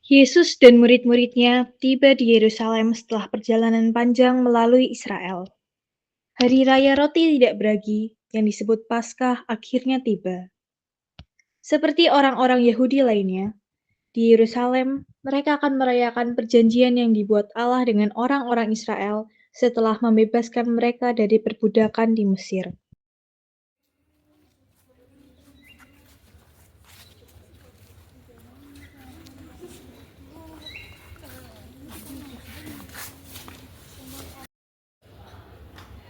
Yesus dan murid-muridnya tiba di Yerusalem setelah perjalanan panjang melalui Israel. Hari Raya Roti Tidak Beragi yang disebut Paskah akhirnya tiba. Seperti orang-orang Yahudi lainnya, di Yerusalem mereka akan merayakan perjanjian yang dibuat Allah dengan orang-orang Israel setelah membebaskan mereka dari perbudakan di Mesir.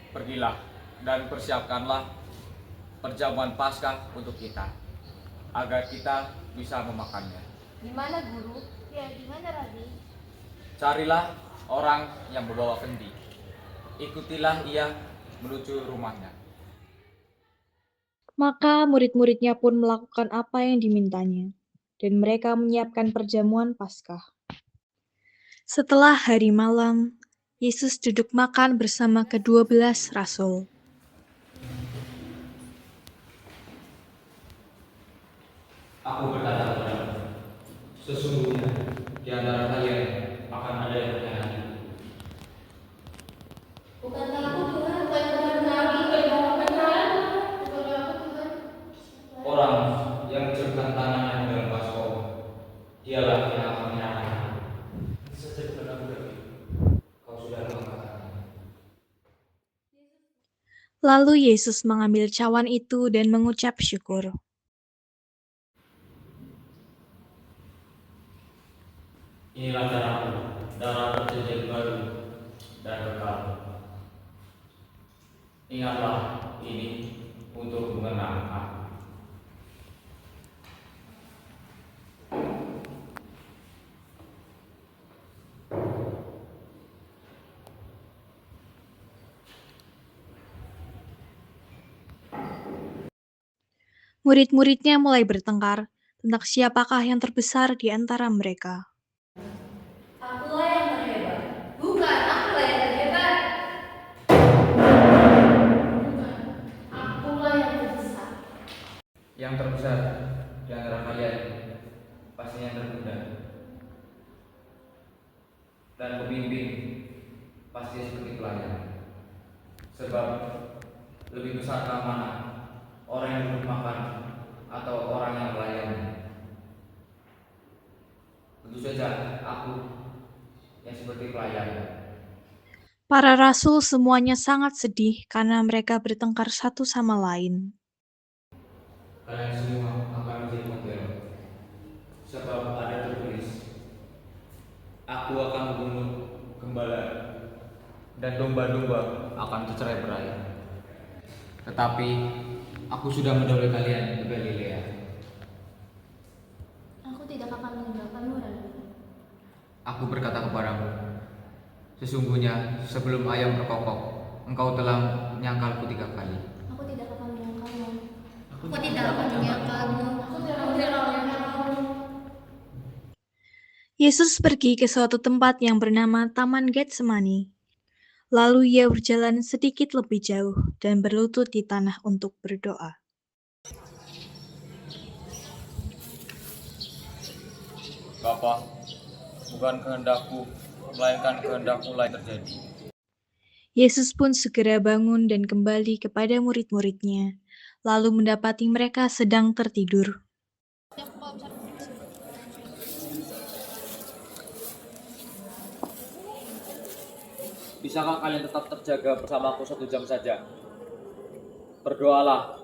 Pergilah dan persiapkanlah perjamuan Paskah untuk kita, agar kita bisa memakannya. Di mana guru? Ya, di mana Rabi? Carilah orang yang membawa kendi. Ikutilah ia menuju rumahnya. Maka murid-muridnya pun melakukan apa yang dimintanya, dan mereka menyiapkan perjamuan Paskah. Setelah hari malam, Yesus duduk makan bersama ke-12 rasul. Aku berkata kepadamu, sesungguhnya di antara kalian akan ada yang berkata itu. Bukankah aku Tuhan? Bukankah Nabi? Bukankah benar? Bukankah aku Tuhan? Orang yang mencelupkan tangannya ke dalam baskol, dialah yang akan menyerahkan aku. Sejak pernah berarti, kau sudah mengatakannya. Lalu Yesus mengambil cawan itu dan mengucap syukur. Inilah darahku, darah perjanjian baru dan kekal. Ingatlah ini untuk mengenang aku. Murid-muridnya mulai bertengkar tentang siapakah yang terbesar di antara mereka. Akulah yang terhebat. Bukan, akulah yang terhebat. Bukan, akulah yang terbesar. Yang terbesar di antara kalian pasti yang termuda, dan pemimpin pasti seperti pelayan. Sebab lebih besarkah mana orang yang duduk makan atau orang yang melayani? Tentu saja aku yang seperti pelayan. Para rasul semuanya sangat sedih karena mereka bertengkar satu sama lain. Kalian semua akan menjadi model. Sebab ada tertulis, aku akan membunuh gembala dan domba-domba akan tercerai berai. Tetapi aku sudah mendahului kalian ke Galilea. Aku tidak akan meninggalkanmu, Rabi. Aku berkata kepadamu, sesungguhnya sebelum ayam berkokok, engkau telah menyangkalku 3 kali. Aku tidak akan menyangkalmu. Aku tidak akan menyangkalmu. Aku tidak akan menyangkalmu. Yesus pergi ke suatu tempat yang bernama Taman Getsemani. Lalu ia berjalan sedikit lebih jauh dan berlutut di tanah untuk berdoa. Bapa, bukan kehendakku, melainkan kehendakmu lah yang terjadi. Yesus pun segera bangun dan kembali kepada murid-muridnya, lalu mendapati mereka sedang tertidur. Bisakah kalian tetap terjaga bersamaku 1 jam saja? Berdoalah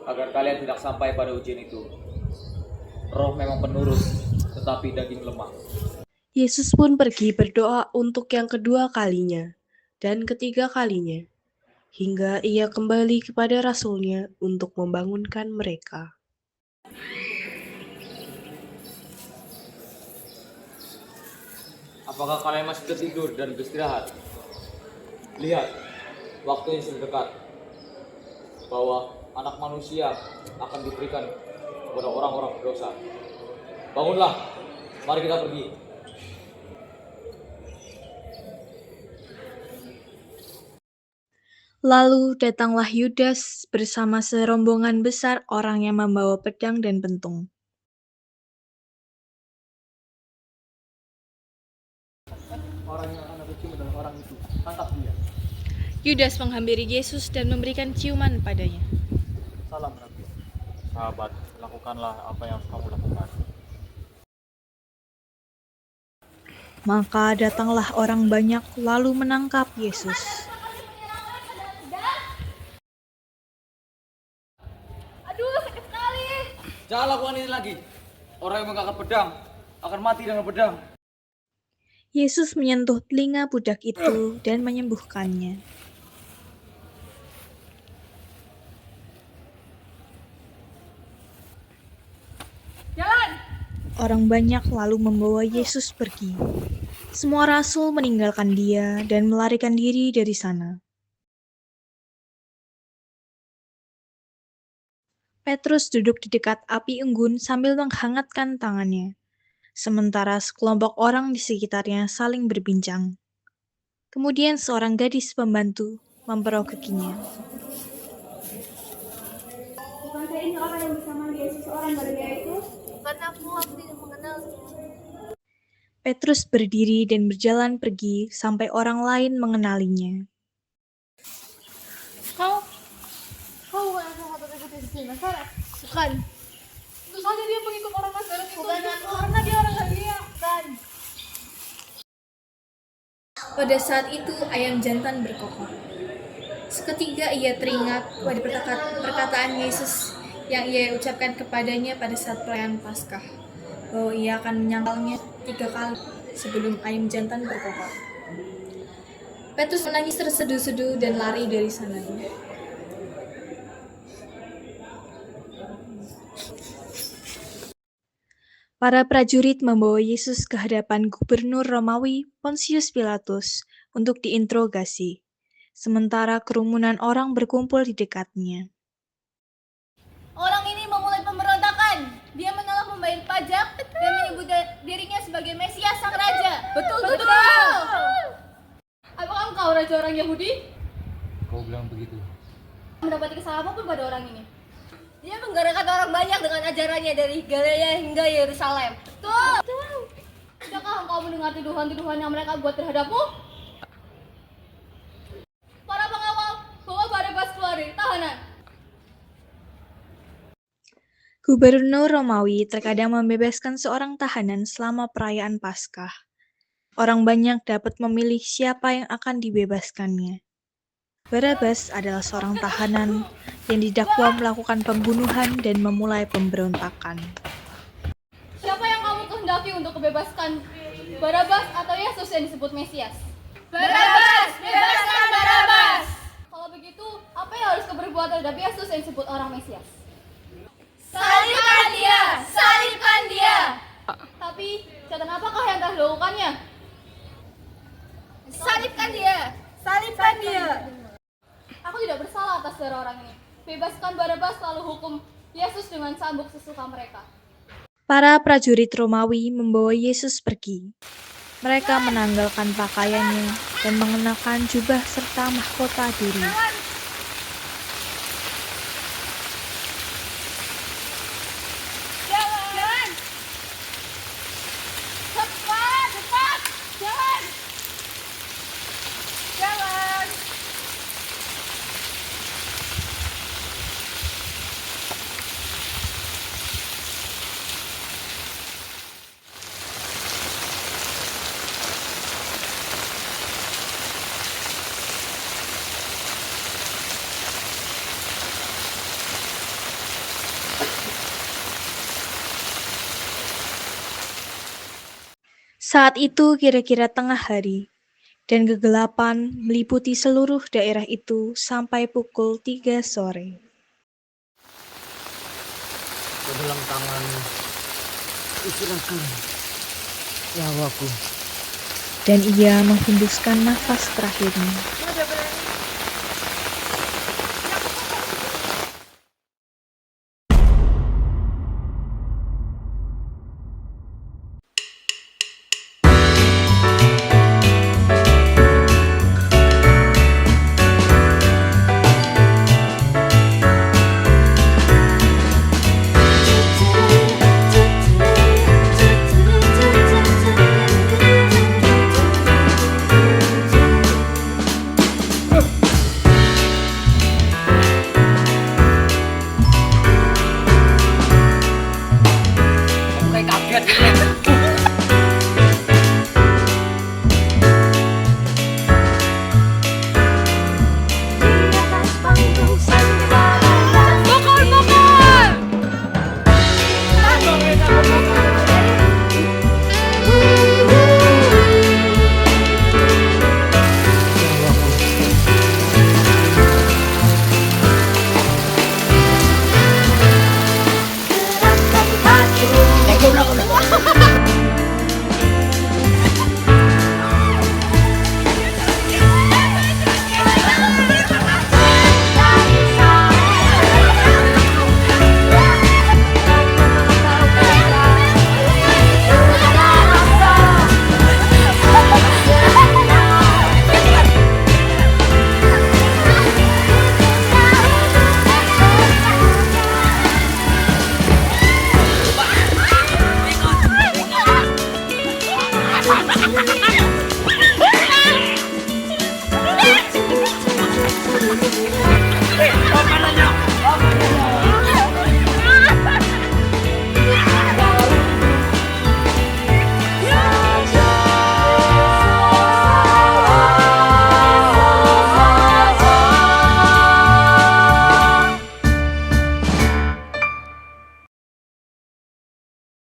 agar kalian tidak sampai pada ujian itu. Roh memang penurut, tetapi daging lemah. Yesus pun pergi berdoa untuk yang kedua kalinya dan ketiga kalinya, hingga ia kembali kepada rasulnya untuk membangunkan mereka. Apakah kalian masih tertidur dan beristirahat? Lihat, waktu yang sudah dekat, bahwa anak manusia akan diberikan kepada orang-orang berdosa. Bangunlah, mari kita pergi. Lalu datanglah Yudas bersama serombongan besar orang yang membawa pedang dan pentung. Orang yang akan aku cium adalah orang itu. Tangkap dia. Yudas menghampiri Yesus dan memberikan ciuman padanya. Salam, Rabbi. Sahabat, lakukanlah apa yang harus kamu lakukan. Maka datanglah orang banyak lalu menangkap Yesus. Aduh, sakit sekali. Jangan lakukan ini lagi. Orang yang mengangkat pedang akan mati dengan pedang. Yesus menyentuh telinga budak itu dan menyembuhkannya. Jalan. Orang banyak lalu membawa Yesus pergi. Semua rasul meninggalkan dia dan melarikan diri dari sana. Petrus duduk di dekat api unggun sambil menghangatkan tangannya, sementara sekelompok orang di sekitarnya saling berbincang. Kemudian seorang gadis pembantu memperogokinya. Bukankah ini orang yang bersama Yesus orang Galilea itu? Bukan aku tidak mengenal. Petrus berdiri dan berjalan pergi sampai orang lain mengenalinya. Kau bukan salah satu pengikut Yesus di Nazaret? Bukan. Tentu saja dia pengikut orang Nazaret itu. Bukan aku. Karena dia orang Galilea. Bukan. Pada saat itu ayam jantan berkokok. Seketika ia teringat pada perkataan Yesus yang ia ucapkan kepadanya pada saat perayaan Paskah, bahwa ia akan menyangkalnya 3 kali sebelum ayam jantan berkokok. Petrus menangis terseduh-seduh dan lari dari sana. Para prajurit membawa Yesus ke hadapan gubernur Romawi Pontius Pilatus untuk diinterogasi, sementara kerumunan orang berkumpul di dekatnya. Orang ini memulai pemberontakan. Dia menolak membayar pajak dan menyebut dirinya sebagai Mesias sang raja. Betul. Apakah engkau raja orang Yahudi? Kau bilang begitu. Mendapati kesalahan apapun pada orang ini. Dia menggerakkan orang banyak dengan ajarannya dari Galilea hingga Yerusalem. Betul. Tidakkah engkau mendengar tuduhan-tuduhan yang mereka buat terhadapmu? Para pengawal, bawa Barabas keluar dari tahanan. Gubernur Romawi terkadang membebaskan seorang tahanan selama perayaan Paskah. Orang banyak dapat memilih siapa yang akan dibebaskannya. Barabas adalah seorang tahanan yang didakwa melakukan pembunuhan dan memulai pemberontakan. Siapa yang kamu kehendaki untuk kebebaskan? Barabas atau Yesus yang disebut Mesias? Barabas! Bebaskan Barabas! Kalau begitu, apa yang harus kau berbuat terhadap Yesus yang disebut orang Mesias? Salibkan dia! Salibkan dia! Tapi, catatan apakah yang telah dilakukannya? Salibkan dia! Salibkan dia! Aku tidak bersalah atas darah orang ini. Bebaskan Barabas lalu hukum Yesus dengan cambuk sesuka mereka. Para prajurit Romawi membawa Yesus pergi. Mereka menanggalkan pakaiannya dan mengenakan jubah serta mahkota duri. Jalan! Cepat! Jalan! Jalan! Saat itu kira-kira tengah hari, dan kegelapan meliputi seluruh daerah itu sampai pukul 3 sore. Ke dalam tanganmu, istirahatkan nyawaku. Dan ia menghembuskan nafas terakhirnya. Sudah berani